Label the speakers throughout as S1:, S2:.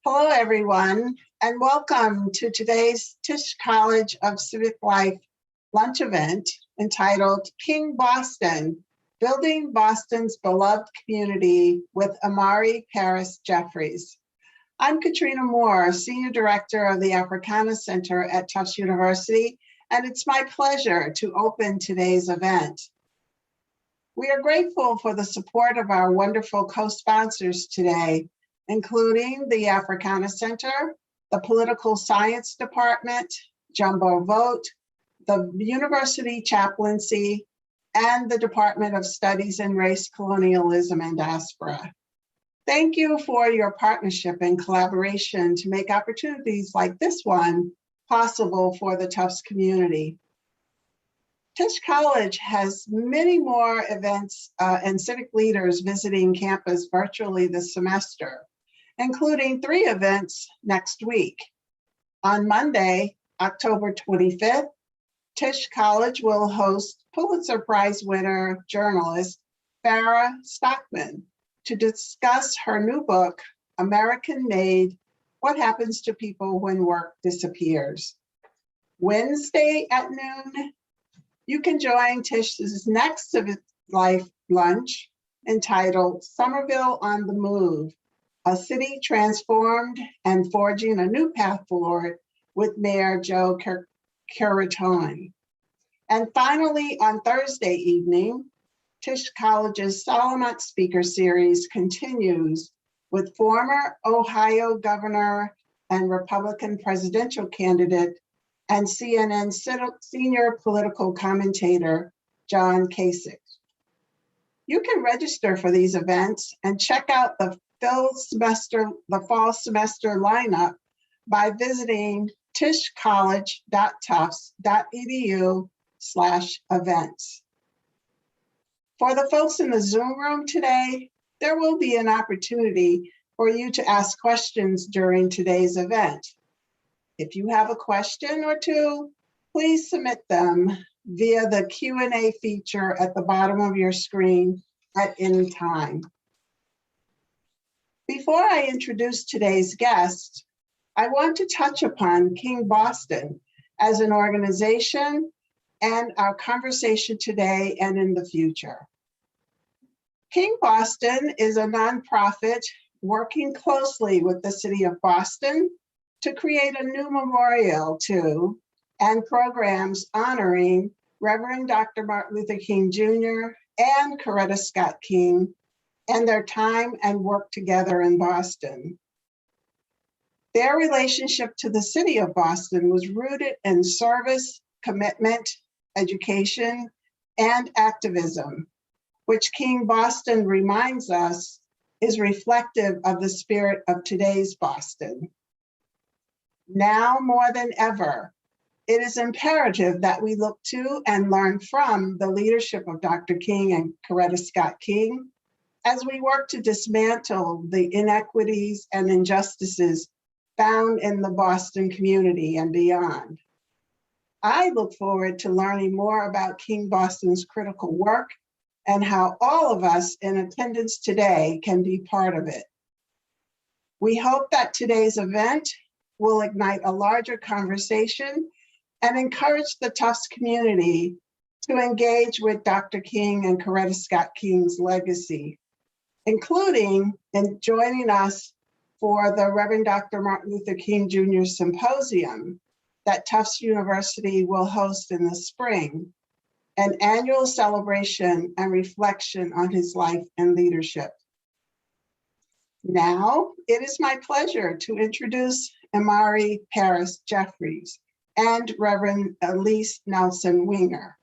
S1: Hello, everyone, and welcome to today's Tisch College of Civic Life lunch event entitled King Boston, Building Boston's Beloved Community with Imari Paris Jeffries. I'm Katrina Moore, Senior Director of the Africana Center at Tufts University, and it's my pleasure to open today's event. We are grateful for the support of our wonderful co-sponsors today, including the Africana Center, the Political Science Department, Jumbo Vote, the University Chaplaincy, and the Department of Studies in Race, Colonialism, and Diaspora. Thank you for your partnership and collaboration to make opportunities like this one possible for the Tufts community. Tisch College has many more events and civic leaders visiting campus virtually this semester, including 3 events next week. On Monday, October 25th, Tisch College will host Pulitzer Prize winner journalist Farah Stockman to discuss her new book, American Made: What Happens to People When Work Disappears. Wednesday at noon, you can join Tisch's next Civic Life lunch entitled Somerville on the Move, a city transformed and forging a new path forward with Mayor Joe Coretta. And finally, on Thursday evening, Tisch College's Solomon Speaker Series continues with former Ohio Governor and Republican presidential candidate and CNN senior political commentator, John Kasich. You can register for these events and check out the fall semester lineup by visiting tischcollege.tufts.edu/events. For the folks in the Zoom room today, there will be an opportunity for you to ask questions during today's event. If you have a question or two, please submit them via the Q&A feature at the bottom of your screen at any time. Before I introduce today's guest, I want to touch upon King Boston as an organization and our conversation today and in the future. King Boston is a nonprofit working closely with the City of Boston to create a new memorial to and programs honoring Reverend Dr. Martin Luther King Jr. and Coretta Scott King and their time and work together in Boston. Their relationship to the City of Boston was rooted in service, commitment, education, and activism, which King Boston reminds us is reflective of the spirit of today's Boston. Now more than ever, it is imperative that we look to and learn from the leadership of Dr. King and Coretta Scott King as we work to dismantle the inequities and injustices found in the Boston community and beyond. I look forward to learning more about King Boston's critical work and how all of us in attendance today can be part of it. We hope that today's event will ignite a larger conversation and encourage the Tufts community to engage with Dr. King and Coretta Scott King's legacy, including in joining us for the Reverend Dr. Martin Luther King Jr. Symposium that Tufts University will host in the spring, an annual celebration and reflection on his life and leadership. Now, it is my pleasure to introduce Imari Paris Jeffries and Reverend Elise Nelson Winger.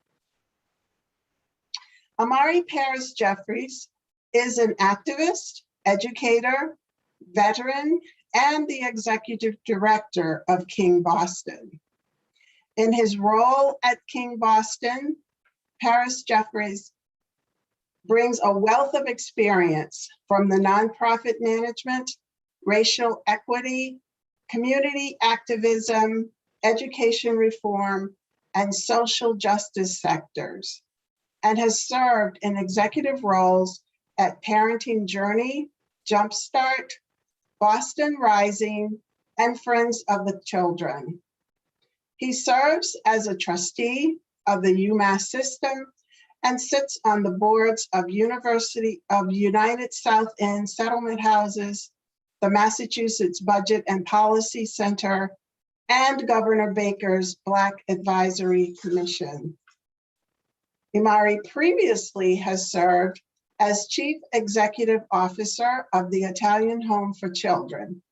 S1: Imari Paris Jeffries is an activist, educator, veteran, and the executive director of King Boston. In his role at King Boston, Paris Jeffries brings a wealth of experience from the nonprofit management, racial equity, community activism, education reform, and social justice sectors, and has served in executive roles at Parenting Journey, Jumpstart, Boston Rising, and Friends of the Children. He serves as a trustee of the UMass system and sits on the boards of University of United South End Settlement Houses, the Massachusetts Budget and Policy Center, and Governor Baker's Black Advisory Commission. Imari previously has served as Chief Executive Officer of the Italian Home for Children,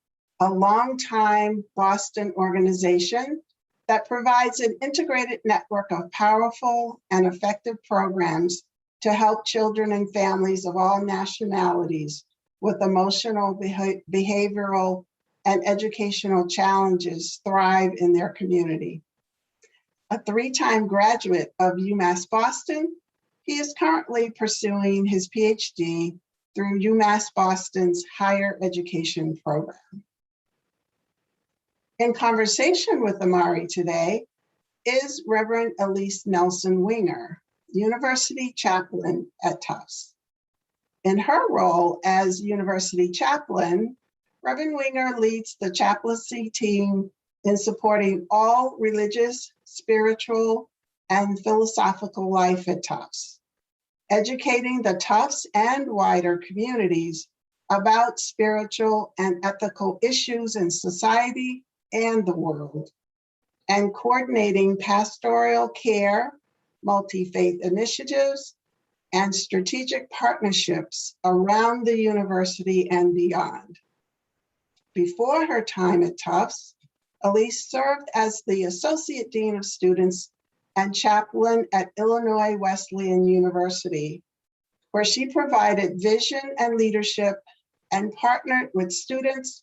S1: a longtime Boston organization that provides an integrated network of powerful and effective programs to help children and families of all nationalities with emotional, behavioral, and educational challenges thrive in their community. A 3-time graduate of UMass Boston, he is currently pursuing his PhD through UMass Boston's higher education program. In conversation with Imari today is Reverend Elise Nelson Winger, University Chaplain at Tufts. In her role as University Chaplain, Reverend Winger leads the chaplaincy team in supporting all religious, spiritual, and philosophical life at Tufts, educating the Tufts and wider communities about spiritual and ethical issues in society and the world, and coordinating pastoral care, multi-faith initiatives, and strategic partnerships around the university and beyond. Before her time at Tufts, Elise served as the Associate Dean of Students and Chaplain at Illinois Wesleyan University, where she provided vision and leadership and partnered with students,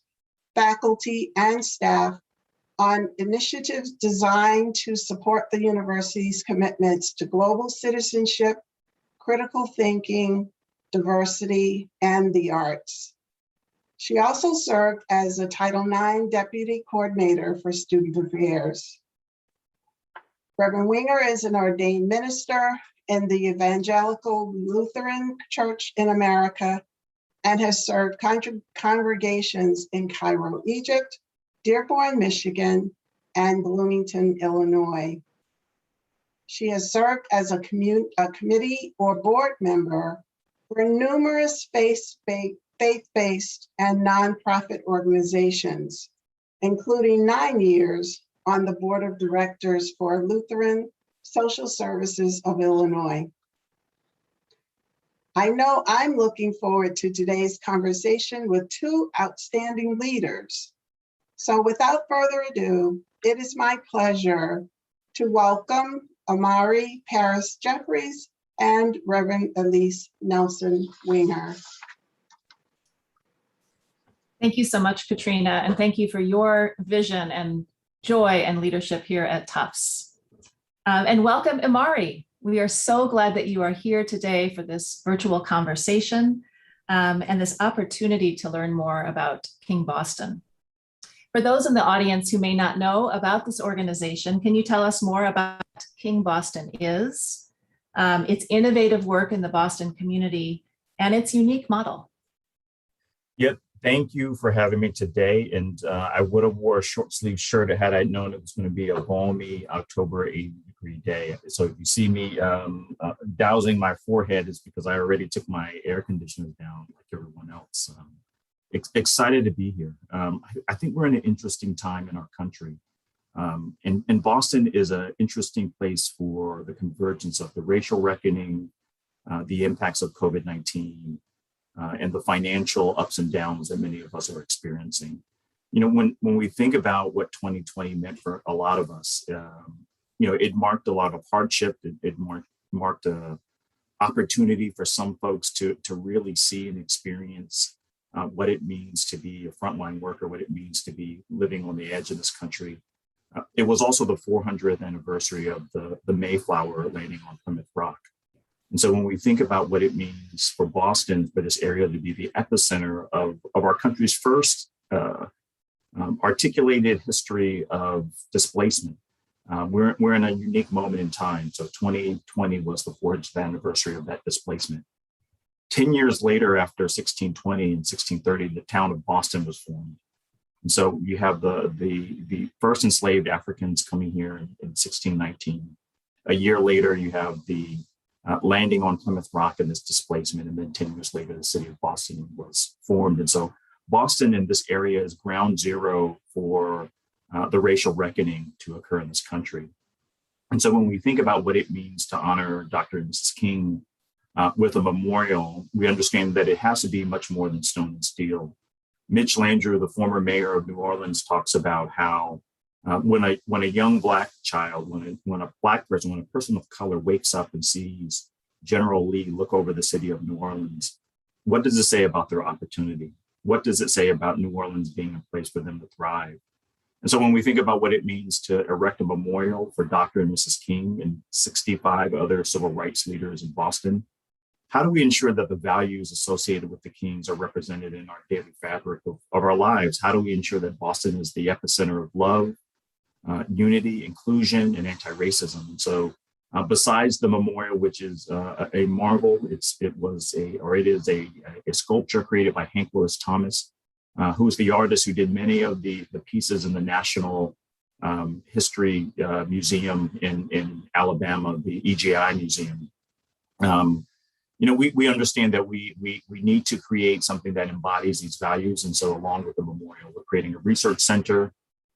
S1: faculty, and staff on initiatives designed to support the university's commitments to global citizenship, critical thinking, diversity, and the arts. She also served as a Title IX Deputy Coordinator for Student Affairs. Reverend Winger is an ordained minister in the Evangelical Lutheran Church in America and has served congregations in Cairo, Egypt, Dearborn, Michigan, and Bloomington, Illinois. She has served as a committee or board member for numerous faith-based and nonprofit organizations, including 9 years on the board of directors for Lutheran Social Services of Illinois. I know I'm looking forward to today's conversation with 2 outstanding leaders. So without further ado, it is my pleasure to welcome Imari Paris Jeffries and Reverend Elise Nelson Winger.
S2: Thank you so much, Katrina, and thank you for your vision and joy and leadership here at Tufts. And welcome, Imari. We are so glad that you are here today for this virtual conversation and this opportunity to learn more about King Boston. For those in the audience who may not know about this organization, can you tell us more about what King Boston is, its innovative work in the Boston community, and its unique model?
S3: Yep. Thank you for having me today. And I would have wore a short sleeve shirt had I known it was going to be a balmy October 80-degree day. So if you see me dousing my forehead, it's because I already took my air conditioners down like everyone else. Excited to be here. I think we're in an interesting time in our country. And Boston is an interesting place for the convergence of the racial reckoning, the impacts of COVID-19, and the financial ups and downs that many of us are experiencing. You know, when we think about what 2020 meant for a lot of us, you know, it marked a lot of hardship. It marked a opportunity for some folks to really see and experience what it means to be a frontline worker, what it means to be living on the edge of this country. It was also the 400th anniversary of the Mayflower landing on Plymouth Rock. And so when we think about what it means for Boston, for this area to be the epicenter of our country's first articulated history of displacement, we're in a unique moment in time. So 2020 was the 400th anniversary of that displacement. 10 years later, after 1620 and 1630, the town of Boston was formed. And so you have the first enslaved Africans coming here in 1619. A year later, you have the landing on Plymouth Rock and this displacement. And then 10 years later, the city of Boston was formed. And so Boston in this area is ground zero for the racial reckoning to occur in this country. And so when we think about what it means to honor Dr. and Mrs. King with a memorial, we understand that it has to be much more than stone and steel. Mitch Landrieu, the former mayor of New Orleans, talks about how when a young Black child, when a Black person, when a person of color wakes up and sees General Lee look over the city of New Orleans, what does it say about their opportunity? What does it say about New Orleans being a place for them to thrive? And so when we think about what it means to erect a memorial for Dr. and Mrs. King and 65 other civil rights leaders in Boston, how do we ensure that the values associated with the Kings are represented in our daily fabric of our lives? How do we ensure that Boston is the epicenter of love, unity, inclusion, and anti-racism? And so besides the memorial, which is a marvel, it is a sculpture created by Hank Lewis Thomas, who is the artist who did many of the pieces in the National History Museum in Alabama, the EGI Museum. We understand that we need to create something that embodies these values. And so along with the memorial, we're creating a research center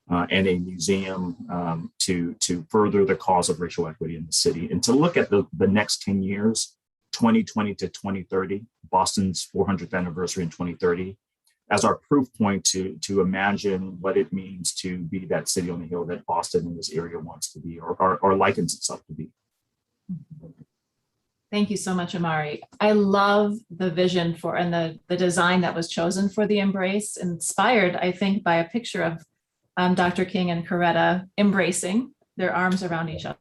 S3: and a museum to further the cause of racial equity in the city and to look at the next 10 years, 2020 to 2030, Boston's 400th anniversary in 2030, as our proof point to imagine what it means to be that city on the hill that Boston in this area wants to be or likens itself to be.
S2: Thank you so much, Imari. I love the vision for and the design that was chosen for the embrace, inspired, I think, by a picture of Dr. King and Coretta embracing their arms around each other.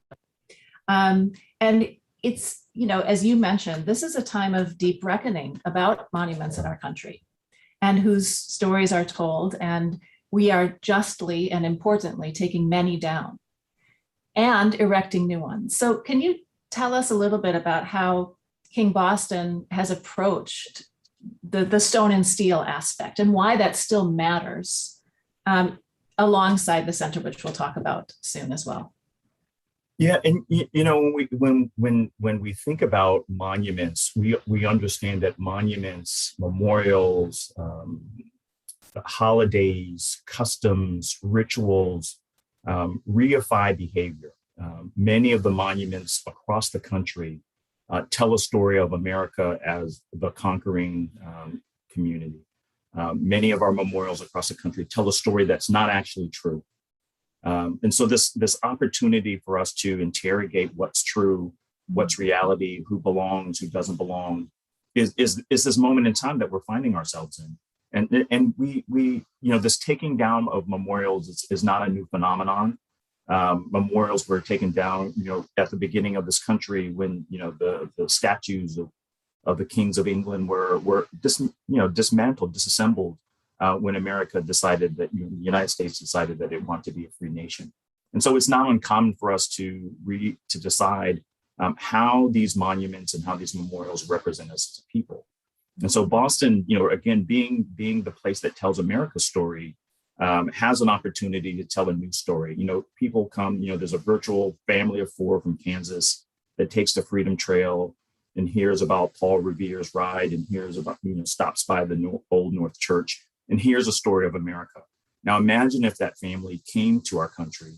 S2: And it's, as you mentioned, this is a time of deep reckoning about monuments in our country and whose stories are told. And we are justly and importantly taking many down and erecting new ones. So can you tell us a little bit about how King Boston has approached the stone and steel aspect and why that still matters alongside the center, which we'll talk about soon as well.
S3: Yeah, and when we think about monuments, we understand that monuments, memorials, holidays, customs, rituals reify behavior. Many of the monuments across the country tell a story of America as the conquering community. Many of our memorials across the country tell a story that's not actually true. And so this opportunity for us to interrogate what's true, what's reality, who belongs, who doesn't belong, is this moment in time that we're finding ourselves in. And we this taking down of memorials is not a new phenomenon. Memorials were taken down, at the beginning of this country when, the statues of the kings of England were dismantled, disassembled when America decided that, the United States decided that it wanted to be a free nation. And so it's not uncommon for us to decide how these monuments and how these memorials represent us as a people. And so Boston, again, being the place that tells America's story, has an opportunity to tell a new story. People come, there's a virtual family of 4 from Kansas that takes the Freedom Trail and hears about Paul Revere's ride and hears about, stops by the Old North Church and hears a story of America. Now imagine if that family came to our country,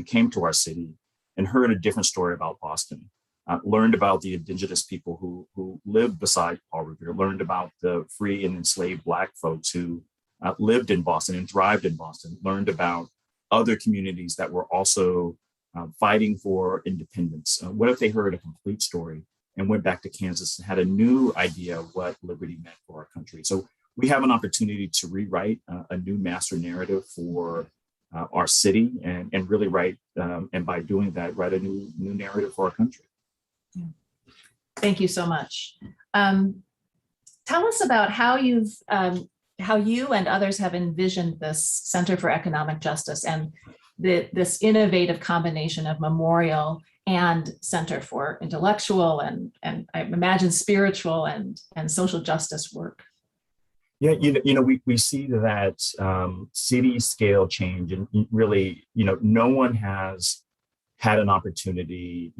S3: came to our city and heard a different story about Boston, learned about the indigenous people who lived beside Paul Revere, learned about the free and enslaved Black folks who lived in Boston and thrived in Boston, learned about other communities that were also fighting for independence. What if they heard a complete story and went back to Kansas and had a new idea of what liberty meant for our country? So we have an opportunity to rewrite a new master narrative for our city and really write, and by doing that, write a new narrative for our country.
S2: Thank you so much. Tell us about how you and others have envisioned this Center for Economic Justice and this innovative combination of memorial and center for intellectual and I imagine spiritual and social justice work.
S3: Yeah, we see that city scale change, and really, no one has had an opportunity.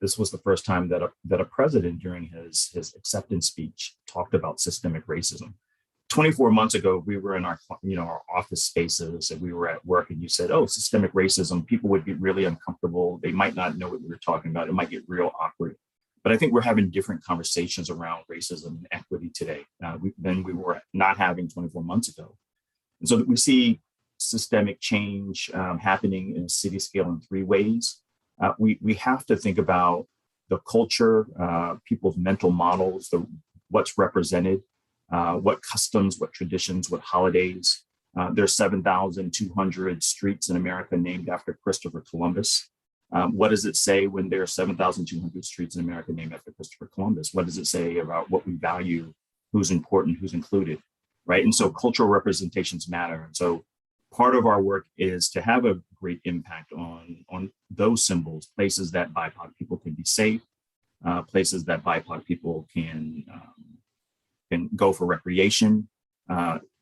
S3: This was the first time that a president during his acceptance speech talked about systemic racism. 24 months ago, we were in our office spaces and we were at work, and you said, "Oh, systemic racism." People would get really uncomfortable. They might not know what we were talking about. It might get real awkward. But I think we're having different conversations around racism and equity today than we were not having 24 months ago. And so we see systemic change happening in a city scale in three ways. We have to think about the culture, people's mental models, what's represented, what customs, what traditions, what holidays. There's 7,200 streets in America named after Christopher Columbus. What does it say when there are 7,200 streets in America named after Christopher Columbus? What does it say about what we value, who's important, who's included, right? And so cultural representations matter. And so part of our work is to have a great impact on those symbols, places that BIPOC people can be safe, places that BIPOC people can go for recreation,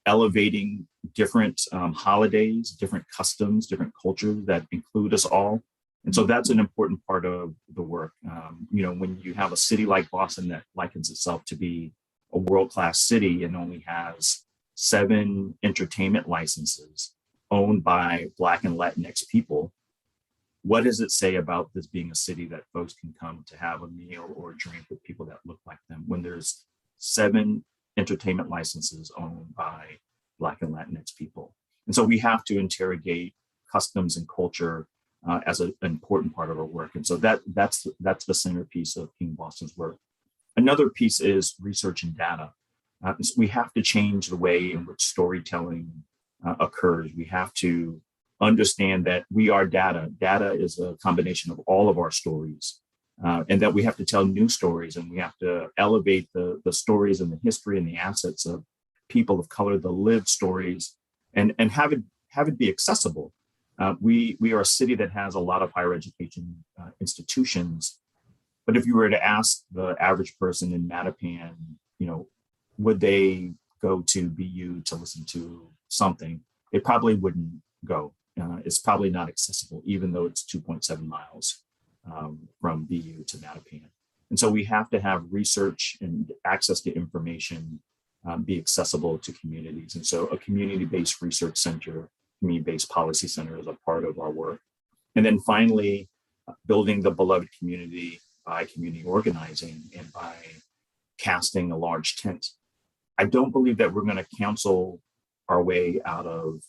S3: elevating different holidays, different customs, different cultures that include us all. And so that's an important part of the work. When you have a city like Boston that likens itself to be a world-class city and only has 7 entertainment licenses owned by Black and Latinx people, what does it say about this being a city that folks can come to have a meal or a drink with people that look like them when there's 7 entertainment licenses owned by Black and Latinx people? And so we have to interrogate customs and culture as an important part of our work. And so that's the centerpiece of King Boston's work. Another piece is research and data. So we have to change the way in which storytelling occurs. We have to understand that we are data. Data is a combination of all of our stories, and that we have to tell new stories, and we have to elevate the stories and the history and the assets of people of color, the lived stories, and have it be accessible. We are a city that has a lot of higher education institutions, but if you were to ask the average person in Mattapan, would they go to BU to listen to something? They probably wouldn't go. It's probably not accessible, even though it's 2.7 miles from BU to Mattapan. And so we have to have research and access to information be accessible to communities. And so a community-based research center, community-based policy center is a part of our work. And then finally, building the beloved community by community organizing and by casting a large tent. I don't believe that we're going to cancel our way out of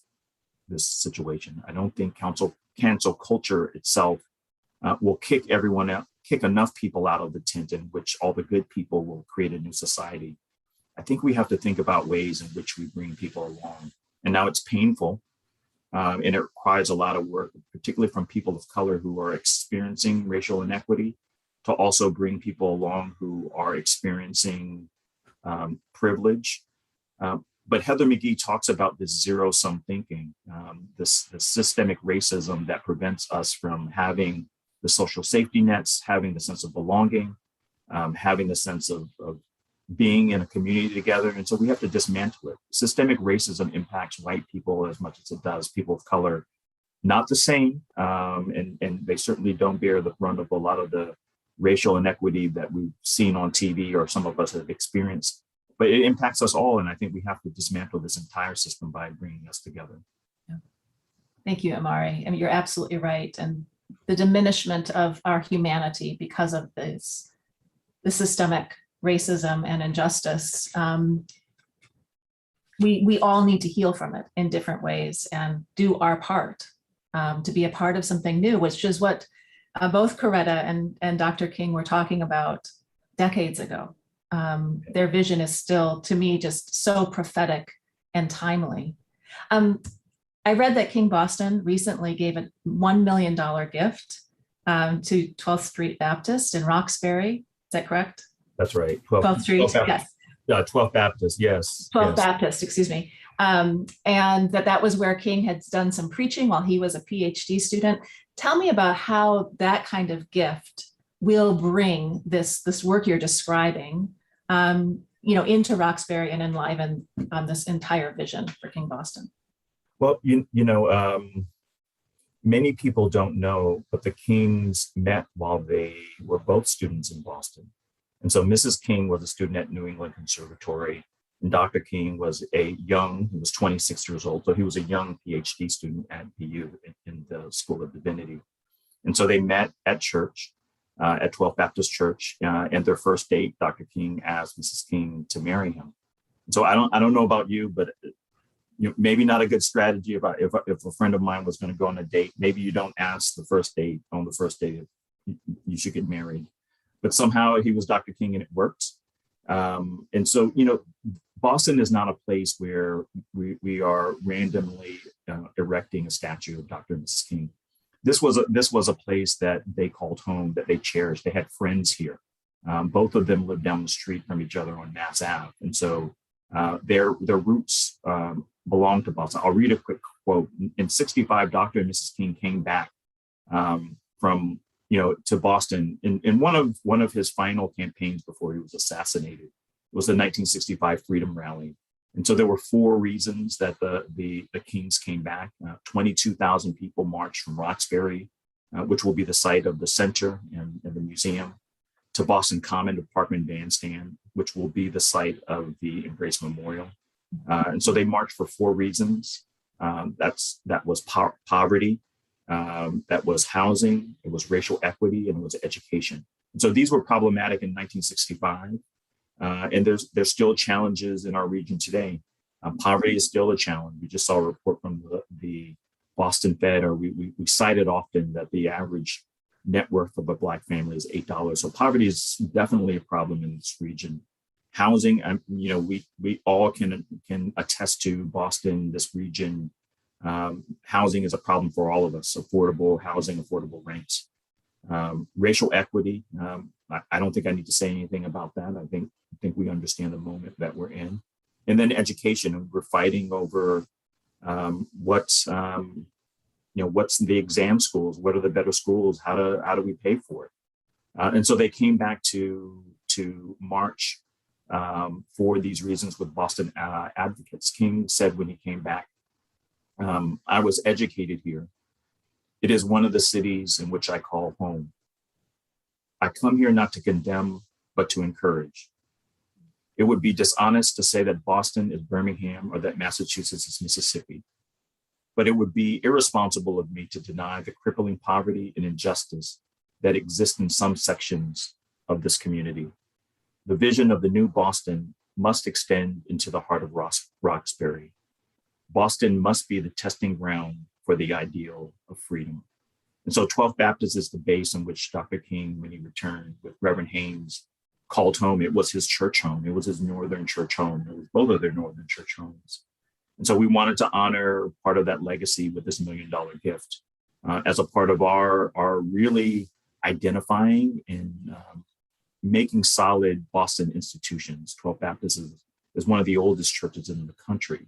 S3: this situation. I don't think cancel culture itself will kick everyone out, kick enough people out of the tent in which all the good people will create a new society. I think we have to think about ways in which we bring people along. And now it's painful. And it requires a lot of work, particularly from people of color who are experiencing racial inequity, to also bring people along who are experiencing privilege. But Heather McGhee talks about this zero-sum thinking, this systemic racism that prevents us from having the social safety nets, having the sense of belonging, having the sense of being in a community together. And so we have to dismantle it. Systemic racism impacts white people as much as it does people of color. Not the same, and they certainly don't bear the brunt of a lot of the racial inequity that we've seen on TV or some of us have experienced. But it impacts us all, and I think we have to dismantle this entire system by bringing us together.
S2: Yeah. Thank you, Imari. I mean, you're absolutely right. And the diminishment of our humanity because of the systemic racism and injustice, we all need to heal from it in different ways and do our part to be a part of something new, which is what both Coretta and Dr. King were talking about decades ago. Their vision is still, to me, just so prophetic and timely. I read that King Boston recently gave a $1 million gift to 12th Street Baptist in Roxbury. Is that correct?
S3: That's right.
S2: 12th Street,
S3: 12th
S2: yes.
S3: 12th Baptist, yes.
S2: 12th
S3: yes.
S2: Baptist, excuse me. and that was where King had done some preaching while he was a PhD student. Tell me about how that kind of gift will bring this work you're describing, into Roxbury and enliven this entire vision for King Boston.
S3: Well, many people don't know, but the Kings met while they were both students in Boston. And so Mrs. King was a student at New England Conservatory, and Dr. King was he was 26 years old, so he was a young PhD student at PU in the School of Divinity. And so they met at church, at 12th Baptist Church, and their first date, Dr. King asked Mrs. King to marry him. And so I don't know about you, but maybe not a good strategy if a friend of mine was going to go on a date. Maybe you don't ask the first date on the first date if you should get married. But somehow he was Dr. King and it worked. And so, Boston is not a place where we are randomly erecting a statue of Dr. and Mrs. King. This was a place that they called home, that they cherished. They had friends here. Both of them lived down the street from each other on Mass Ave. And so their roots belong to Boston. I'll read a quick quote. In '65, Dr. and Mrs. King came back to Boston in one of his final campaigns before he was assassinated. It was the 1965 Freedom Rally. And so there were 4 reasons that the Kings came back. 22,000 people marched from Roxbury, which will be the site of the center and the museum, to Boston Common to Parkman Bandstand, which will be the site of the Embrace Memorial. And so they marched for 4 reasons. That was poverty, that was housing, it was racial equity, and it was education. And so these were problematic in 1965. And there's still challenges in our region today. Poverty is still a challenge. We just saw a report from the Boston Fed, or we cite it often, that the average net worth of a Black family is $8. So poverty is definitely a problem in this region. Housing, we all can attest to Boston, this region. Housing is a problem for all of us. Affordable housing, affordable rents. Racial equity. I don't think I need to say anything about that. I think we understand the moment that we're in. And then education. We're fighting over what's the exam schools, what are the better schools, how do we pay for it? And so they came back to march for these reasons with Boston advocates. King said when he came back, I was educated here. It is one of the cities in which I call home. I come here not to condemn, but to encourage. It would be dishonest to say that Boston is Birmingham or that Massachusetts is Mississippi. But it would be irresponsible of me to deny the crippling poverty and injustice that exist in some sections of this community. The vision of the new Boston must extend into the heart of Roxbury. Boston must be the testing ground for the ideal of freedom. And so 12th Baptist is the base on which Dr. King, when he returned with Reverend Haynes, called home. It was his church home. It was his northern church home. It was both of their northern church homes. And so we wanted to honor part of that legacy with this $1 million gift as a part of our really identifying and making solid Boston institutions. 12th Baptist is one of the oldest churches in the country.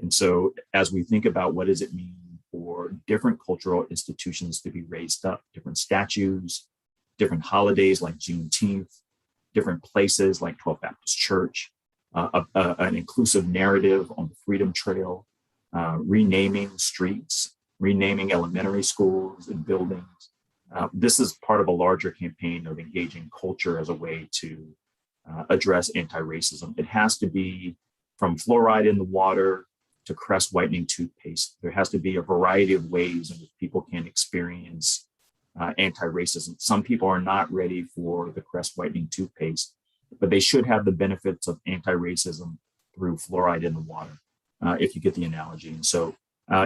S3: And so as we think about what does it mean for different cultural institutions to be raised up, different statues, different holidays like Juneteenth, different places like 12th Baptist Church, an inclusive narrative on the Freedom Trail, renaming streets, renaming elementary schools and buildings. This is part of a larger campaign of engaging culture as a way to address anti-racism. It has to be from fluoride in the water to crest whitening toothpaste. There has to be a variety of ways in which people can experience anti-racism. Some people are not ready for the crest whitening toothpaste, but they should have the benefits of anti-racism through fluoride in the water, if you get the analogy. And so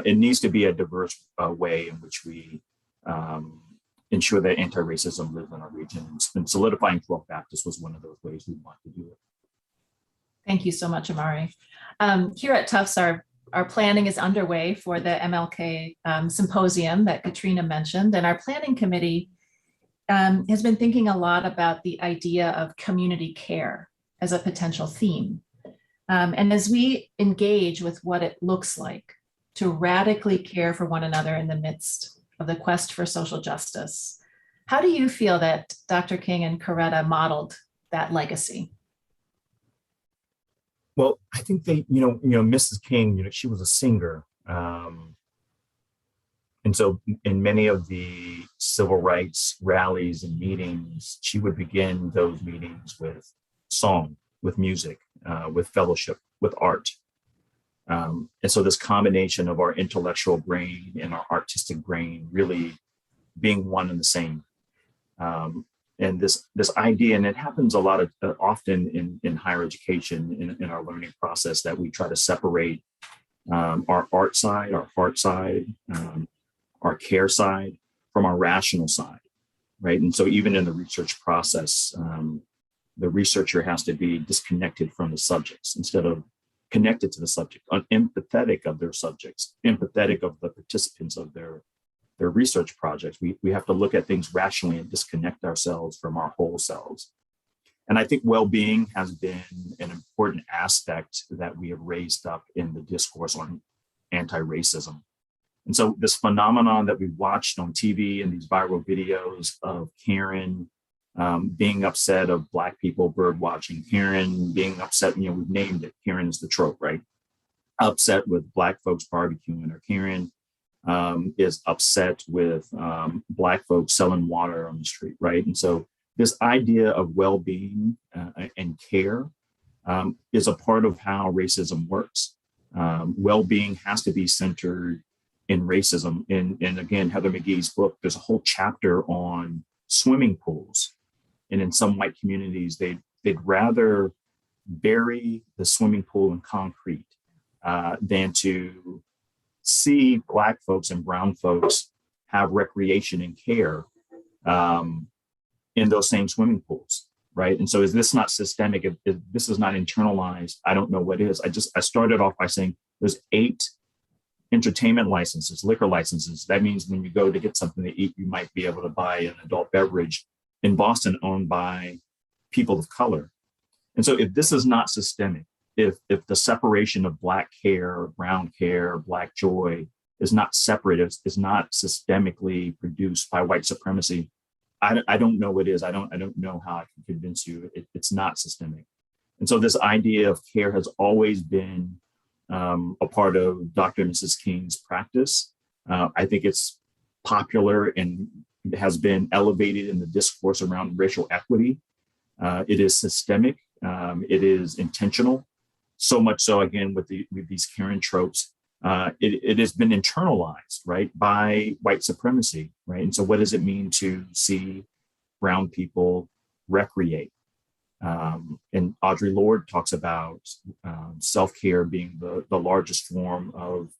S3: it needs to be a diverse way in which we ensure that anti-racism lives in our region. And solidifying 12th Baptist was one of those ways we want to do it.
S2: Thank you so much, Imari. Here at Tufts, our planning is underway for the MLK symposium that Katrina mentioned, and our planning committee has been thinking a lot about the idea of community care as a potential theme. And as we engage with what it looks like to radically care for one another in the midst of the quest for social justice, how do you feel that Dr. King and Coretta modeled that legacy?
S3: Well, I think they, Mrs. King, she was a singer. And so in many of the civil rights rallies and meetings, she would begin those meetings with song, with music, with fellowship, with art. And so this combination of our intellectual brain and our artistic brain really being one and the same. And this idea, and it happens a lot of often in higher education, in our learning process, that we try to separate our art side, our heart side, our care side from our rational side, right? And so even in the research process, the researcher has to be disconnected from the subjects instead of connected to the subject, empathetic of their subjects, empathetic of the participants of their research projects. We have to look at things rationally and disconnect ourselves from our whole selves. And I think well-being has been an important aspect that we have raised up in the discourse on anti-racism. And so this phenomenon that we watched on TV and these viral videos of Karen being upset of Black people bird watching, Karen being upset, we've named it, Karen is the trope, right? Upset with Black folks barbecuing, or Karen is upset with Black folks selling water on the street, right? And so this idea of well-being and care is a part of how racism works. Well-being has to be centered in racism. And again, Heather McGee's book, there's a whole chapter on swimming pools. And in some white communities, they'd rather bury the swimming pool in concrete than to see Black folks and brown folks have recreation and care in those same swimming pools, right? And so is this not systemic? If this is not internalized, I don't know what is. I started off by saying there's 8 entertainment licenses, liquor licenses. That means when you go to get something to eat, you might be able to buy an adult beverage in Boston owned by people of color. And so if this is not systemic, if the separation of Black care, brown care, Black joy is not separate, is not systemically produced by white supremacy, I don't know what is. I don't know how I can convince you it's not systemic. And so this idea of care has always been a part of Dr. and Mrs. King's practice. I think it's popular and has been elevated in the discourse around racial equity. It is systemic. It is intentional. So much so, again, with these Karen tropes, it has been internalized, right, by white supremacy, right? And so what does it mean to see brown people recreate? And Audre Lorde talks about self-care being the largest form of,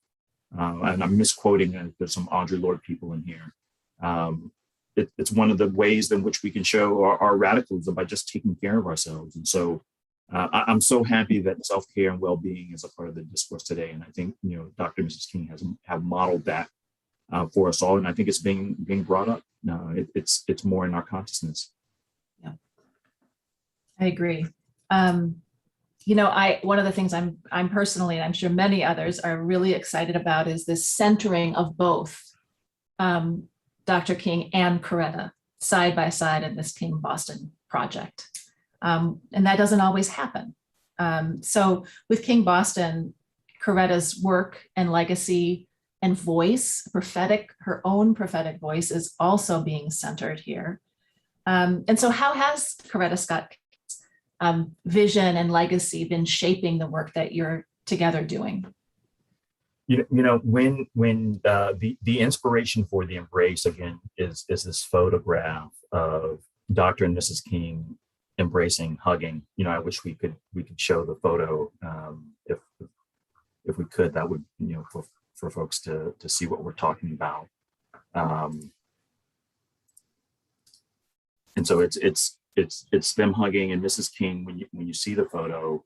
S3: and I'm misquoting, there's some Audre Lorde people in here. It's one of the ways in which we can show our radicalism by just taking care of ourselves. And so I'm so happy that self-care and well-being is a part of the discourse today. And I think, Dr. and Mrs. King have modeled that for us all. And I think it's being brought up. It's more in our consciousness.
S2: Yeah, I agree. One of the things I'm personally, and I'm sure many others are really excited about, is this centering of both Dr. King and Coretta side by side in this King Boston project. And that doesn't always happen. So with King Boston, Coretta's work and legacy and voice, her own prophetic voice, is also being centered here. And so how has Coretta Scott King's vision and legacy been shaping the work that you're together doing?
S3: When the inspiration for the embrace, again, is this photograph of Dr. and Mrs. King embracing, hugging. I wish we could show the photo if we could. That would, for folks to see what we're talking about. And so it's them hugging, and Mrs. King. When you see the photo,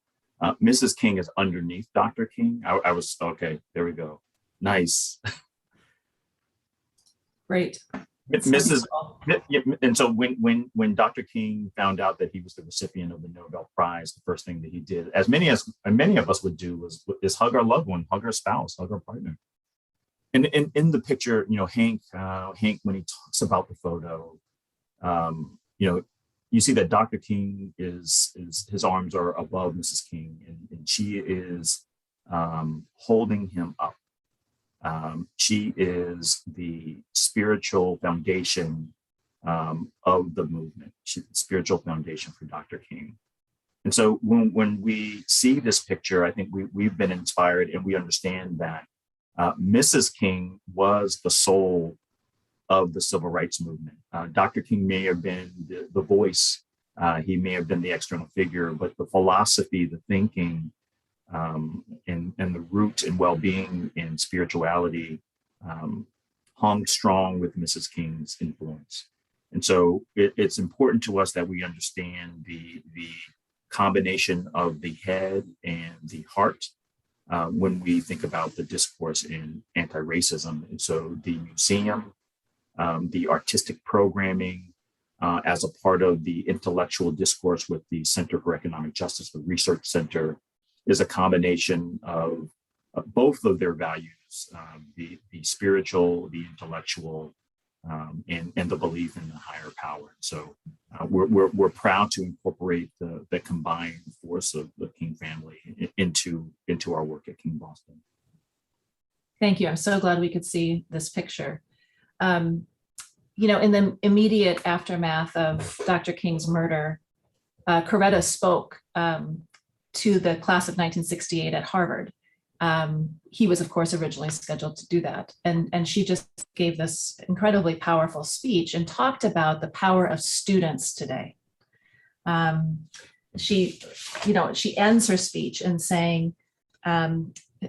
S3: Mrs. King is underneath Dr. King. I was okay. There we go. Nice.
S2: Great. It's so
S3: Mrs.
S2: beautiful.
S3: Yeah, and so when Dr. King found out that he was the recipient of the Nobel Prize, the first thing that he did, as many of us would do, is hug our loved one, hug our spouse, hug our partner. And in the picture, Hank, when he talks about the photo, you see that Dr. King is his arms are above Mrs. King, and she is holding him up. She is the spiritual foundation of the movement. She's the spiritual foundation for Dr. King. And so when we see this picture, I think we've been inspired, and we understand that Mrs. King was the soul of the civil rights movement. Dr. King may have been the voice, he may have been the external figure, but the philosophy, the thinking, and the root and well-being and spirituality hung strong with Mrs. King's influence. And so it's important to us that we understand the combination of the head and the heart when we think about the discourse in anti-racism. And so the museum, the artistic programming, as a part of the intellectual discourse with the Center for Economic Justice, the Research Center, is a combination of both of their values, the spiritual, the intellectual, and the belief in the higher power. So we're proud to incorporate the combined force of the King family into our work at King Boston.
S2: Thank you. I'm so glad we could see this picture. In the immediate aftermath of Dr. King's murder, Coretta spoke to the class of 1968 at Harvard. He was, of course, originally scheduled to do that. And she just gave this incredibly powerful speech and talked about the power of students today. She ends her speech in saying,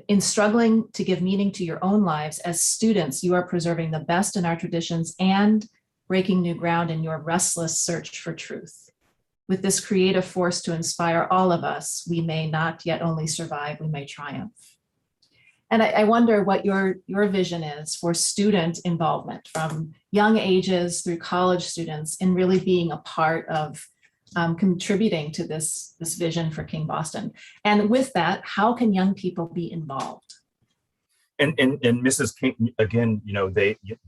S2: in struggling to give meaning to your own lives as students, you are preserving the best in our traditions and breaking new ground in your restless search for truth. With this creative force to inspire all of us, we may not yet only survive, we may triumph. And I wonder what your vision is for student involvement from young ages through college students in really being a part of contributing to this vision for King Boston. And with that, how can young people be involved?
S3: And Mrs. King, again,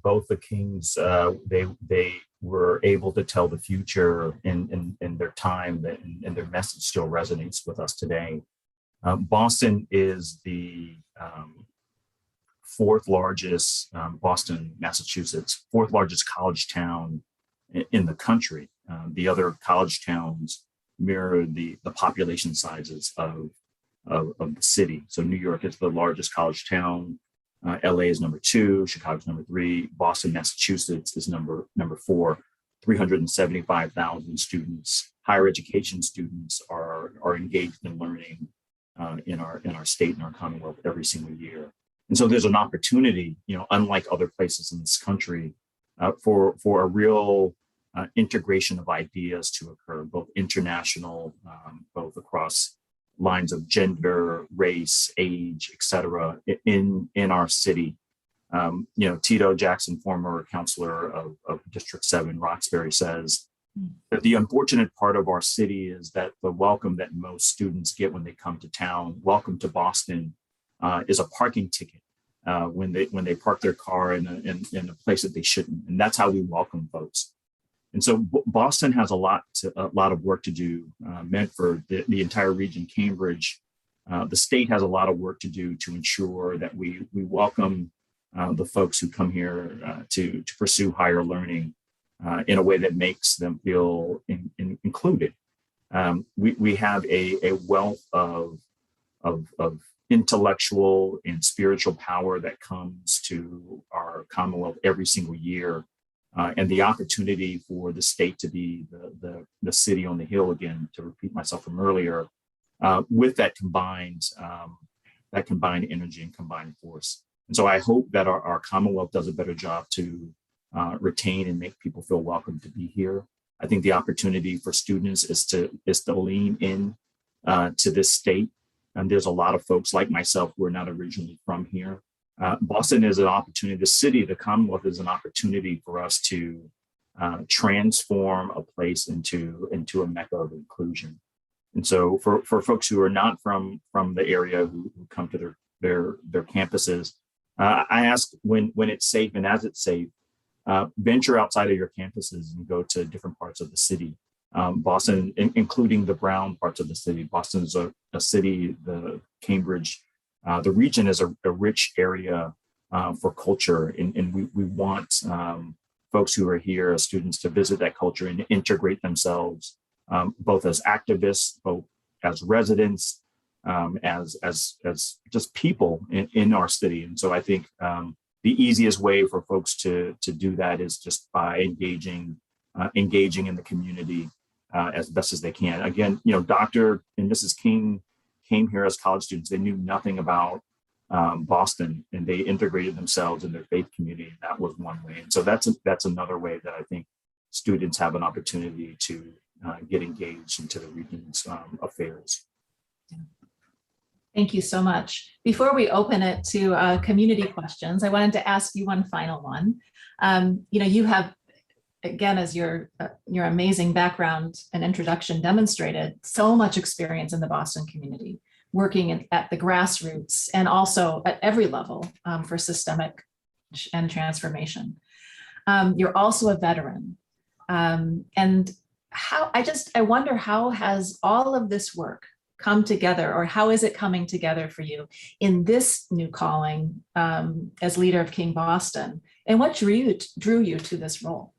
S3: both the Kings, they were able to tell the future in their time, and their message still resonates with us today. Boston is the fourth largest, Boston, Massachusetts, fourth largest college town in the country. The other college towns mirror the population sizes of the city. So New York is the largest college town. LA is number 2, Chicago's number 3, Boston, Massachusetts is number 4. 375,000 students, higher education students are engaged in learning in our state and our Commonwealth every single year. And so there's an opportunity, unlike other places in this country, for a real integration of ideas to occur, both international, both across lines of gender, race, age, et cetera, in our city. Tito Jackson, former counselor of District 7, Roxbury, says that the unfortunate part of our city is that the welcome that most students get when they come to town, welcome to Boston, is a parking ticket when they park their car in a place that they shouldn't. And that's how we welcome folks. And so Boston has a lot of work to do. Medford, the entire region, Cambridge, the state has a lot of work to do to ensure that we welcome the folks who come here to pursue higher learning in a way that makes them feel included. We have a wealth of intellectual and spiritual power that comes to our Commonwealth every single year. And the opportunity for the state to be the city on the hill again, to repeat myself from earlier, with that combined energy and combined force. And so I hope that our Commonwealth does a better job to retain and make people feel welcome to be here. I think the opportunity for students is to lean in to this state. And there's a lot of folks like myself who are not originally from here, Boston is an opportunity, the city, the Commonwealth is an opportunity for us to transform a place into a mecca of inclusion. And so for folks who are not from the area who come to their campuses, I ask when it's safe and as it's safe, venture outside of your campuses and go to different parts of the city. Boston, including the brown parts of the city. Boston is a city, the Cambridge, the region is a rich area for culture. And we want folks who are here as students to visit that culture and integrate themselves, both as activists, both as residents, as just people in our city. And so I think the easiest way for folks to do that is just by engaging in the community as best as they can. Again, Dr. and Mrs. King came here as college students. They knew nothing about Boston, and they integrated themselves in their faith community. That was one way. And so that's another way that I think students have an opportunity to get engaged into the region's affairs.
S2: Thank you so much. Before we open it to community questions, I wanted to ask you one final one. You have, again, as your amazing background and introduction demonstrated, so much experience in the Boston community, working at the grassroots and also at every level for systemic and transformation. You're also a veteran. And I wonder, how has all of this work come together, or how is it coming together for you in this new calling as leader of King Boston? And what drew you to this role?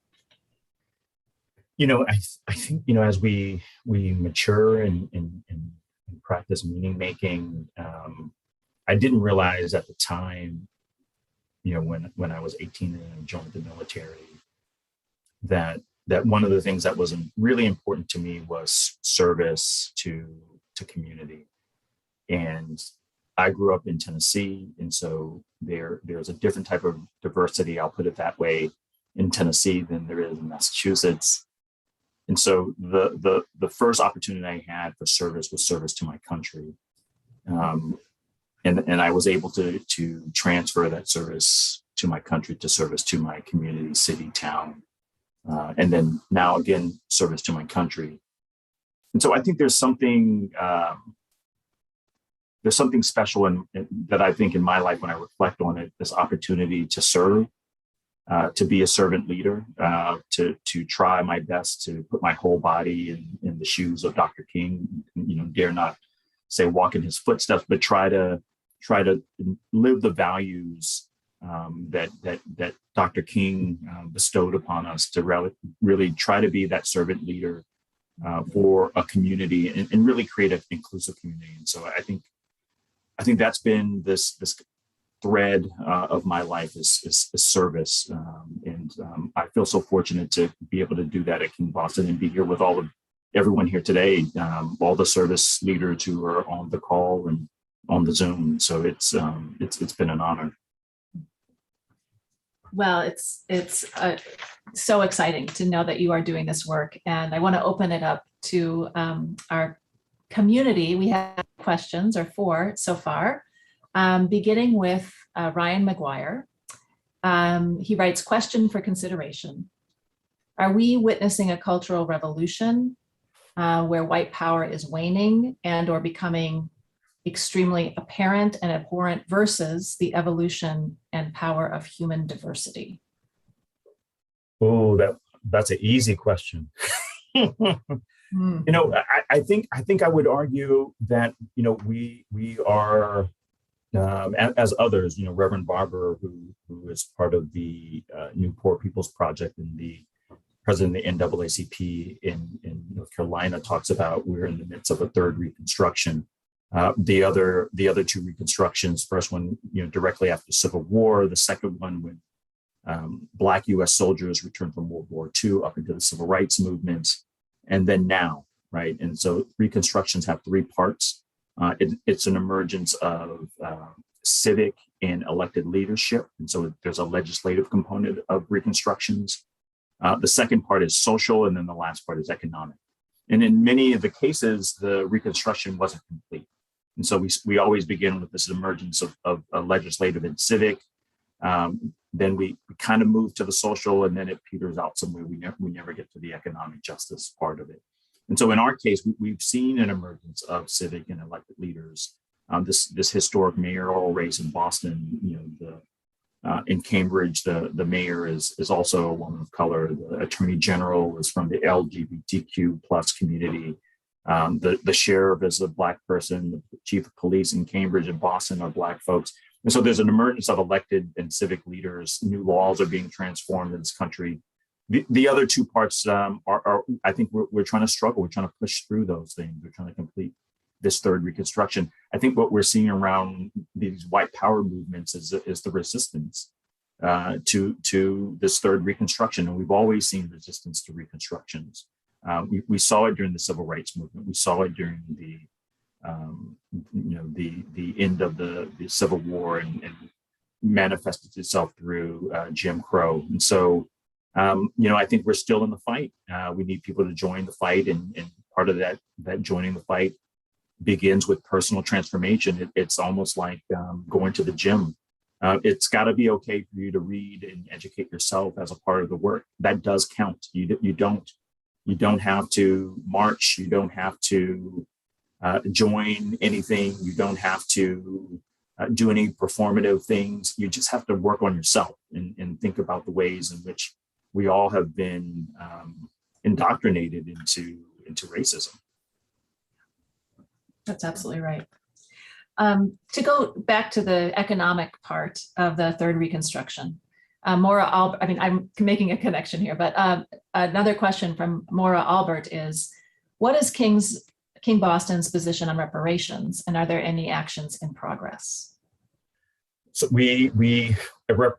S3: I think, as we mature and practice meaning making, I didn't realize at the time, when I was 18 and I joined the military, that one of the things that was really important to me was service to community. And I grew up in Tennessee, and so there's a different type of diversity, I'll put it that way, in Tennessee than there is in Massachusetts. And so the first opportunity I had for service was service to my country. And I was able to transfer that service to my country to service to my community, city, town, and then now again, service to my country. And so I think there's something special that I think in my life when I reflect on it, this opportunity to serve, to be a servant leader, to try my best to put my whole body in the shoes of Dr. King, dare not say walk in his footsteps, but try to live the values that Dr. King bestowed upon us, to really try to be that servant leader for a community and really create an inclusive community. And so I think that's been this thread of my life is service. And I feel so fortunate to be able to do that at King Boston and be here with everyone here today, all the service leaders who are on the call and on the Zoom. So it's been an honor.
S2: Well, it's so exciting to know that you are doing this work, and I want to open it up to our community. We have questions, or 4 so far, beginning with Ryan McGuire. He writes, question for consideration. Are we witnessing a cultural revolution where white power is waning and or becoming extremely apparent and abhorrent versus the evolution and power of human diversity?
S3: Oh, that's an easy question. I think I would argue that we are as others. Reverend Barber, who is part of the New Poor People's Project and the president of the NAACP in North Carolina, talks about we're in the midst of a third Reconstruction. The other 2 reconstructions, first one, directly after the Civil War, the second one when Black U.S. soldiers returned from World War II up into the Civil Rights Movement, and then now, right? And so reconstructions have 3 parts. It's an emergence of civic and elected leadership, and so there's a legislative component of reconstructions. The second part is social, and then the last part is economic. And in many of the cases, the reconstruction wasn't complete. And so we always begin with this emergence of legislative and civic. Then we kind of move to the social, and then it peters out somewhere. We never get to the economic justice part of it. And so in our case, we've seen an emergence of civic and elected leaders. This historic mayoral race in Boston, in Cambridge, the mayor is also a woman of color. The attorney general is from the LGBTQ plus community. The sheriff is a Black person. The chief of police in Cambridge and Boston are Black folks. And so there's an emergence of elected and civic leaders. New laws are being transformed in this country. The other two parts are I think we're trying to struggle. We're trying to push through those things. We're trying to complete this third Reconstruction. I think what we're seeing around these white power movements is the resistance to this third Reconstruction. And we've always seen resistance to Reconstructions. We saw it during the Civil Rights Movement. We saw it during the end of the Civil War and manifested itself through Jim Crow. And so, I think we're still in the fight. We need people to join the fight, and part of that joining the fight begins with personal transformation. It's almost like going to the gym. It's got to be okay for you to read and educate yourself as a part of the work. That does count. You don't have to march. You don't have to join anything. You don't have to do any performative things. You just have to work on yourself and think about the ways in which we all have been indoctrinated into racism.
S2: That's absolutely right. To go back to the economic part of the third Reconstruction, I'm making a connection here, but another question from Maura Albert is, what is King Boston's position on reparations, and are there any actions in progress?
S3: So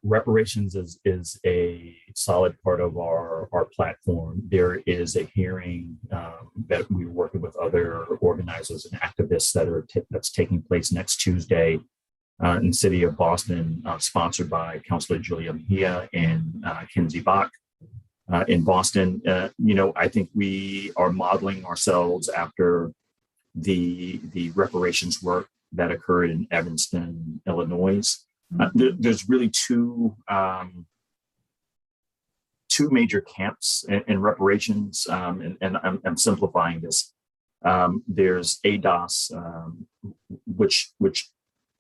S3: reparations is a solid part of our platform. There is a hearing that we're working with other organizers and activists that's taking place next Tuesday in the city of Boston, sponsored by Councilor Julia Mejia and Kinsey Bach in Boston. I think we are modeling ourselves after the reparations work that occurred in Evanston, Illinois. There's really two major camps in reparations, and I'm simplifying this. There's ADOS, which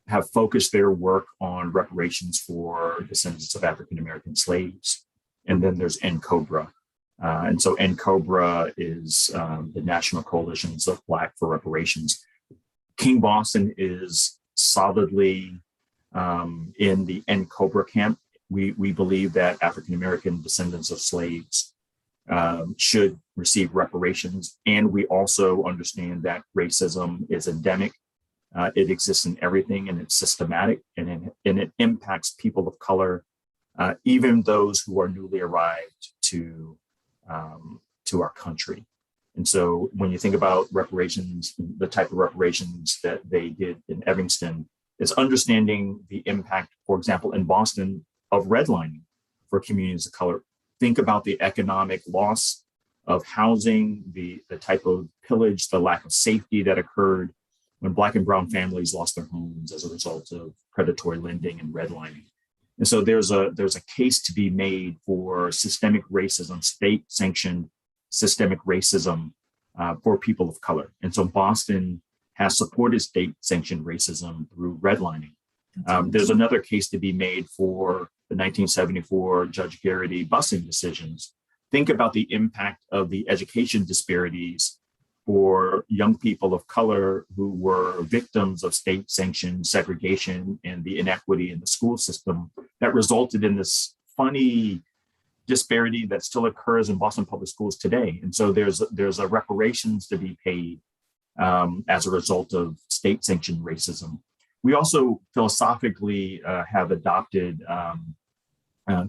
S3: have focused their work on reparations for descendants of African American slaves, and then there's NCOBRA. And so NCOBRA is the National Coalitions of Black for Reparations. King Boston is solidly in the NCOBRA camp. We believe that African American descendants of slaves should receive reparations. And we also understand that racism is endemic. It exists in everything, and it's systematic, and it impacts people of color, even those who are newly arrived to our country. And so when you think about reparations, the type of reparations that they did in Evanston, is understanding the impact, for example, in Boston, of redlining for communities of color. Think about the economic loss of housing, the type of pillage, the lack of safety that occurred when Black and brown families lost their homes as a result of predatory lending and redlining. And so there's a case to be made for systemic racism, state-sanctioned systemic racism for people of color. And so Boston has supported state-sanctioned racism through redlining. There's another case to be made for the 1974 Judge Garrity busing decisions. Think about the impact of the education disparities for young people of color who were victims of state-sanctioned segregation and the inequity in the school system that resulted in this funny disparity that still occurs in Boston public schools today. And so there's a reparations to be paid as a result of state-sanctioned racism. We also philosophically have adopted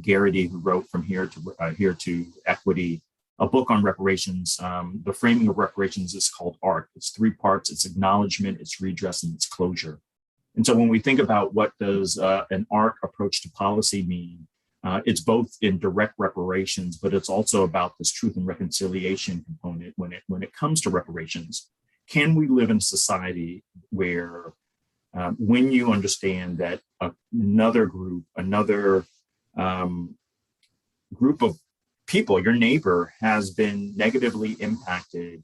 S3: Garrity, who wrote From Here to Equity, a book on reparations. The framing of reparations is called ARC. It's three parts: it's acknowledgement, it's redress, and it's closure. And so when we think about what does an ARC approach to policy mean, it's both in direct reparations, but it's also about this truth and reconciliation component when it comes to reparations. can we live in a society where when you understand that another group of people, your neighbor, has been negatively impacted,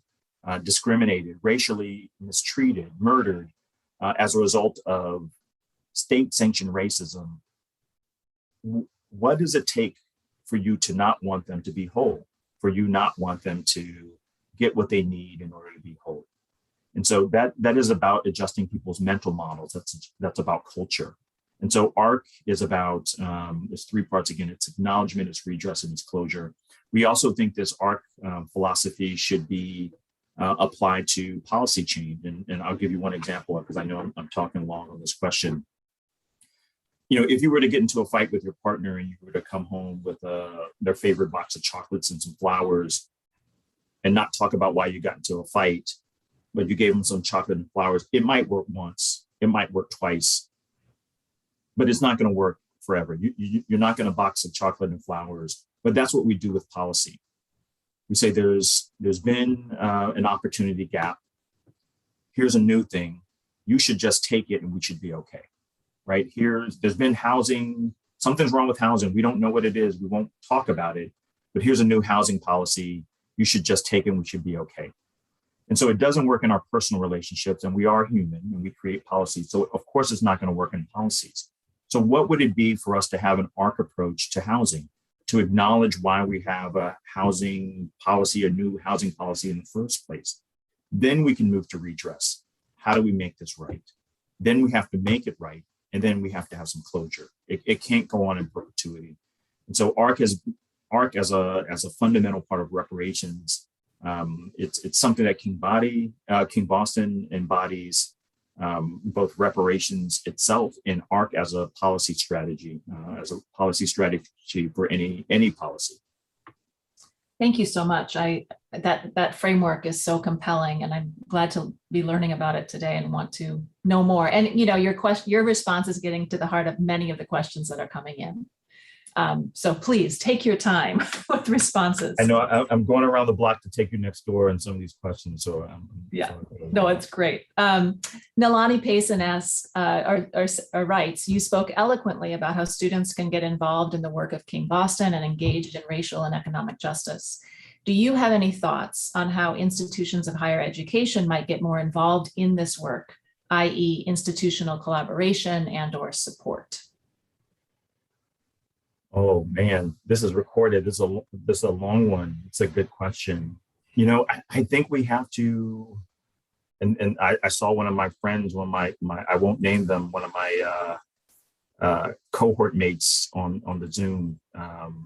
S3: discriminated, racially mistreated, murdered as a result of state-sanctioned racism, what does it take for you to not want them to be whole, for you not want them to get what they need in order to be whole? And so that is about adjusting people's mental models. That's about culture. And so ARC is about, there's three parts again. It's acknowledgement, it's redress, and it's closure. We also think this ARC philosophy should be applied to policy change. And I'll give you one example because I know I'm talking long on this question. You know, if you were to get into a fight with your partner and you were to come home with their favorite box of chocolates and some flowers and not talk about why you got into a fight, but you gave them some chocolate and flowers, it might work once, it might work twice, but it's not going to work forever. You're not going to box of chocolate and flowers, but that's what we do with policy. We say there's been an opportunity gap. Here's a new thing. You should just take it and we should be okay. Right? There's been housing, something's wrong with housing. We don't know what it is. We won't talk about it, but here's a new housing policy. You should just take it and we should be okay. And so it doesn't work in our personal relationships, and we are human and we create policies. So of course it's not going to work in policies. So what would it be for us to have an ARC approach to housing, to acknowledge why we have a housing policy, a new housing policy in the first place? Then we can move to redress. How do we make this right? Then we have to make it right. And then we have to have some closure. It can't go on in perpetuity. And so ARC as a fundamental part of reparations, it's something that King Boston embodies both reparations itself and ARC as a policy strategy for any policy.
S2: Thank you so much. That framework is so compelling, and I'm glad to be learning about it today and want to know more. And you know, your response is getting to the heart of many of the questions that are coming in. So please take your time with responses.
S3: I know I'm going around the block to take you next door on some of these questions. So
S2: no, it's great. Nalani Payson asks, or writes, you spoke eloquently about how students can get involved in the work of King Boston and engaged in racial and economic justice. Do you have any thoughts on how institutions of higher education might get more involved in this work, i.e. institutional collaboration and/or support?
S3: Oh man, this is recorded. This is a long one. It's a good question. You know, I think we have to, and I saw one of my friends, I won't name them, one of my cohort mates on the Zoom.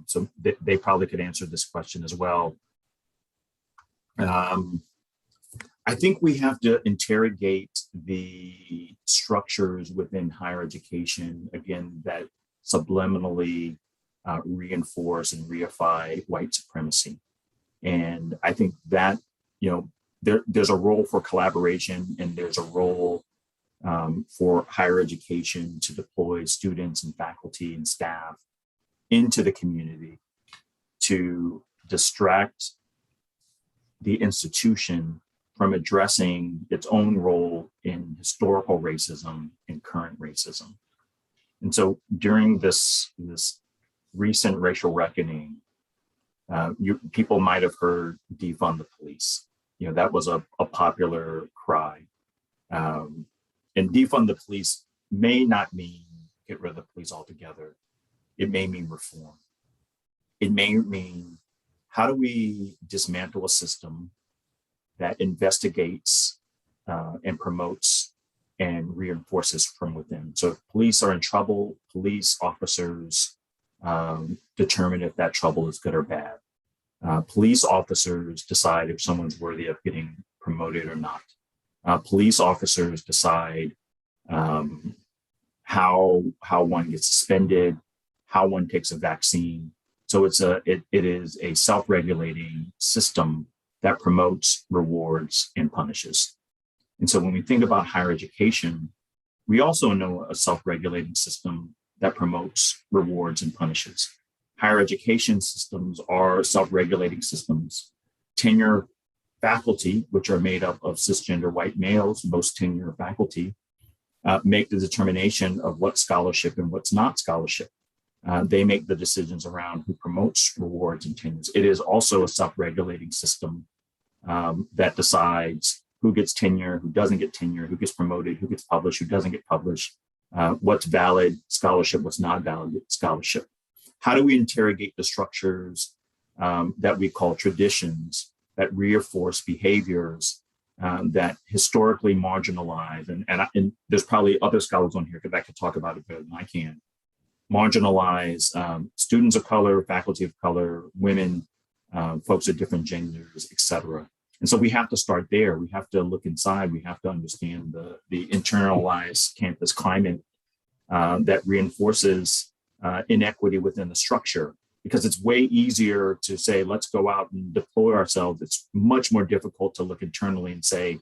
S3: So they probably could answer this question as well. I think we have to interrogate the structures within higher education, again, that subliminally reinforce and reify white supremacy. And I think that, you know, there's a role for collaboration, and there's a role for higher education to deploy students and faculty and staff into the community to distract the institution from addressing its own role in historical racism and current racism. And so during this recent racial reckoning, people might have heard defund the police. You know, that was a popular cry. And defund the police may not mean get rid of the police altogether. It may mean reform. It may mean, how do we dismantle a system that investigates and promotes and reinforces from within? So if police are in trouble, police officers determine if that trouble is good or bad. Police officers decide if someone's worthy of getting promoted or not. Police officers decide how one gets suspended, how one takes a vaccine. So it is a self-regulating system that promotes, rewards, and punishes. And so when we think about higher education, we also know a self-regulating system that promotes, rewards, and punishes. Higher education systems are self-regulating systems. Tenure faculty, which are made up of cisgender white males, most tenure faculty, make the determination of what's scholarship and what's not scholarship. They make the decisions around who promotes rewards and tenures. It is also a self-regulating system that decides who gets tenure, who doesn't get tenure, who gets promoted, who gets published, who doesn't get published, what's valid scholarship, what's not valid scholarship. How do we interrogate the structures that we call traditions that reinforce behaviors that historically marginalize, and there's probably other scholars on here that could talk about it better than I can, marginalize students of color, faculty of color, women, folks of different genders, et cetera. And so we have to start there. We have to look inside. We have to understand the internalized campus climate that reinforces inequity within the structure, because it's way easier to say, let's go out and deploy ourselves. It's much more difficult to look internally and say,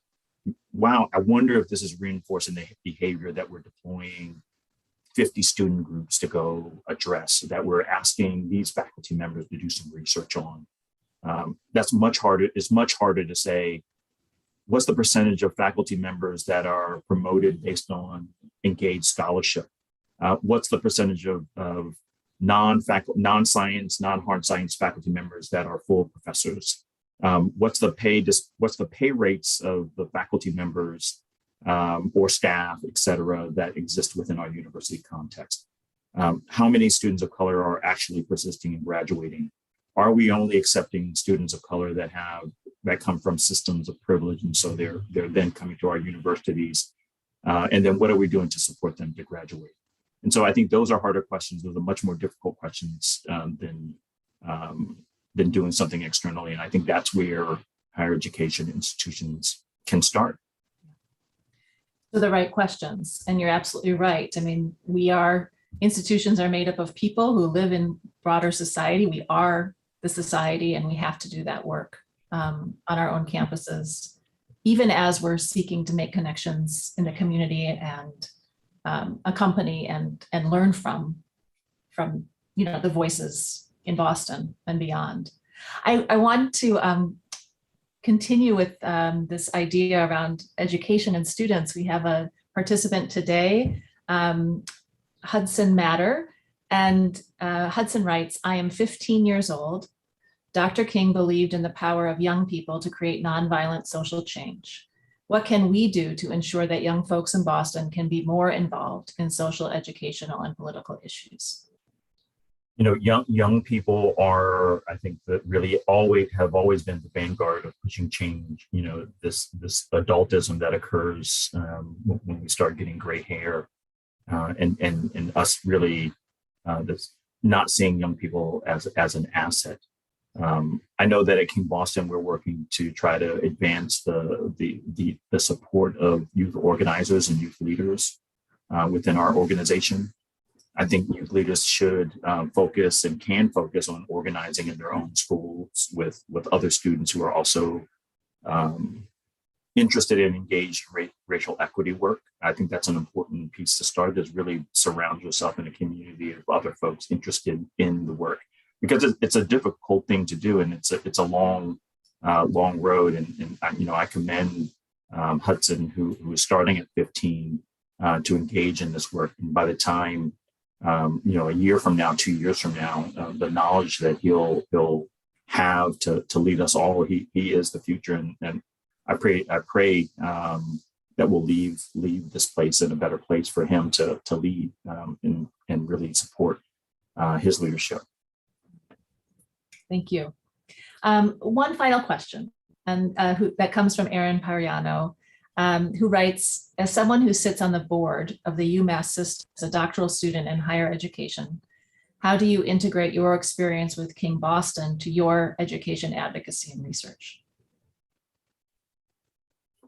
S3: wow, I wonder if this is reinforcing the behavior that we're deploying 50 student groups to go address, that we're asking these faculty members to do some research on. That's much harder. It's much harder to say, what's the percentage of faculty members that are promoted based on engaged scholarship? What's the percentage of non-science, non-hard science faculty members that are full professors? What's the pay rates of the faculty members or staff, et cetera, that exist within our university context? How many students of color are actually persisting and graduating? Are we only accepting students of color that come from systems of privilege, and so they're then coming to our universities? And then what are we doing to support them to graduate? And so I think those are harder questions. Those are much more difficult questions than doing something externally. And I think that's where higher education institutions can start.
S2: So the right questions, and you're absolutely right. I mean, institutions are made up of people who live in broader society. We are the society, and we have to do that work on our own campuses, even as we're seeking to make connections in the community and accompany and learn from the voices in Boston and beyond. I want to continue with this idea around education and students. We have a participant today, Hudson Matter, and Hudson writes, I am 15 years old. Dr. King believed in the power of young people to create nonviolent social change. What can we do to ensure that young folks in Boston can be more involved in social, educational, and political issues?
S3: You know, young people are, I think, that really have always been the vanguard of pushing change. You know, this adultism that occurs when we start getting gray hair, and us really not seeing young people as an asset. I know that at King Boston, we're working to try to advance the support of youth organizers and youth leaders within our organization. I think youth leaders should focus and can focus on organizing in their own schools with other students who are also interested and engaged in racial equity work. I think that's an important piece to start, is really surround yourself in a community of other folks interested in the work, because it's a difficult thing to do, and it's a long road. And I commend Hudson, who is starting at 15 to engage in this work. And by the time a year from now, 2 years from now, the knowledge that he'll have to lead us all, he is the future. And I pray that we'll leave this place in a better place for him to lead and really support his leadership.
S2: Thank you. One final question, and that comes from Erin Pariano, who writes, as someone who sits on the board of the UMass system as a doctoral student in higher education, how do you integrate your experience with King Boston to your education advocacy and research?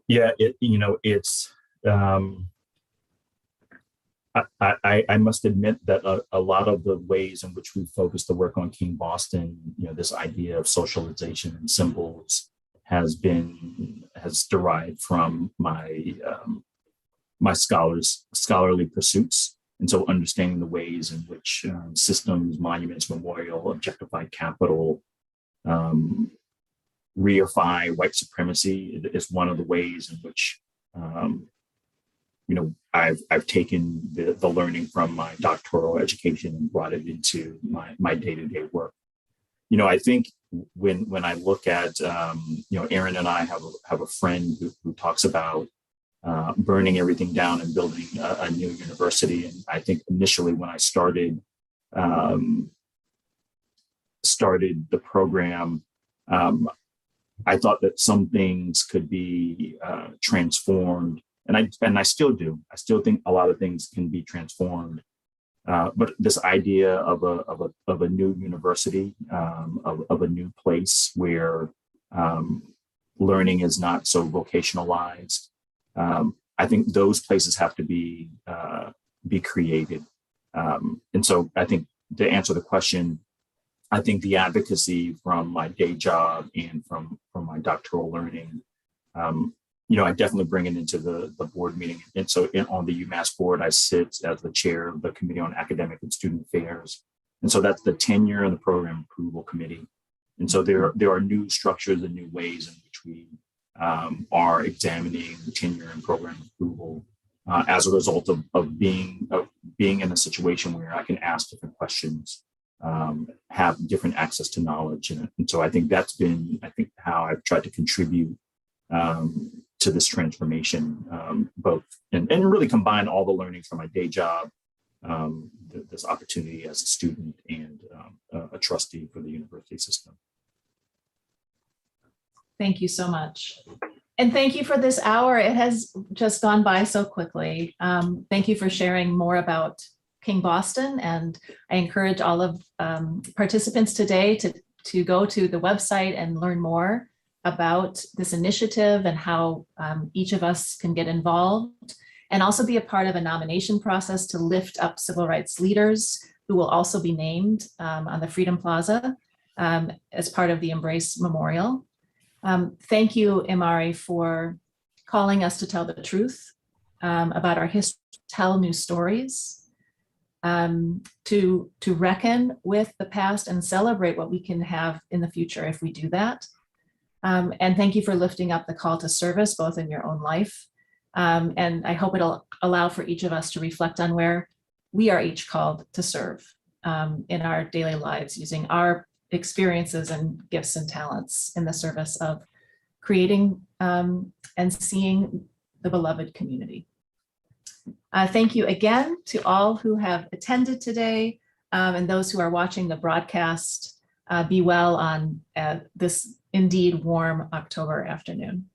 S3: Yeah, I must admit that a lot of the ways in which we focus the work on King Boston, this idea of socialization and symbols has derived from my scholarly pursuits. And so understanding the ways in which systems, monuments, memorial, objectified capital reify white supremacy is one of the ways in which I've taken the learning from my doctoral education and brought it into my day-to-day work. I think when I look at Aaron and I have a friend who talks about burning everything down and building a new university. And I think initially when I started the program, I thought that some things could be transformed, and I still do. I still think a lot of things can be transformed. But this idea of a new university, of a new place where learning is not so vocationalized, I think those places have to be created. And so I think to answer the question, I think the advocacy from my day job and from my doctoral learning, I definitely bring it into the board meeting. And so on the UMass board, I sit as the chair of the Committee on Academic and Student Affairs. And so that's the tenure and the program approval committee. And so there are new structures and new ways in which we are examining the tenure and program approval as a result of being in a situation where I can ask different questions, have different access to knowledge. And so I think that's been, how I've tried to contribute to this transformation, both and really combine all the learnings from my day job, this opportunity as a student and a trustee for the university system.
S2: Thank you so much. And thank you for this hour. It has just gone by so quickly. Thank you for sharing more about King Boston. And I encourage all of participants today to go to the website and learn more about this initiative and how each of us can get involved, and also be a part of a nomination process to lift up civil rights leaders who will also be named on the Freedom Plaza as part of the Embrace Memorial. Thank you, Imari, for calling us to tell the truth about our history, tell new stories, to reckon with the past and celebrate what we can have in the future if we do that. And thank you for lifting up the call to service, both in your own life. And I hope it'll allow for each of us to reflect on where we are each called to serve in our daily lives, using our experiences and gifts and talents in the service of creating and seeing the beloved community. Thank you again to all who have attended today and those who are watching the broadcast. Be well on this indeed warm October afternoon.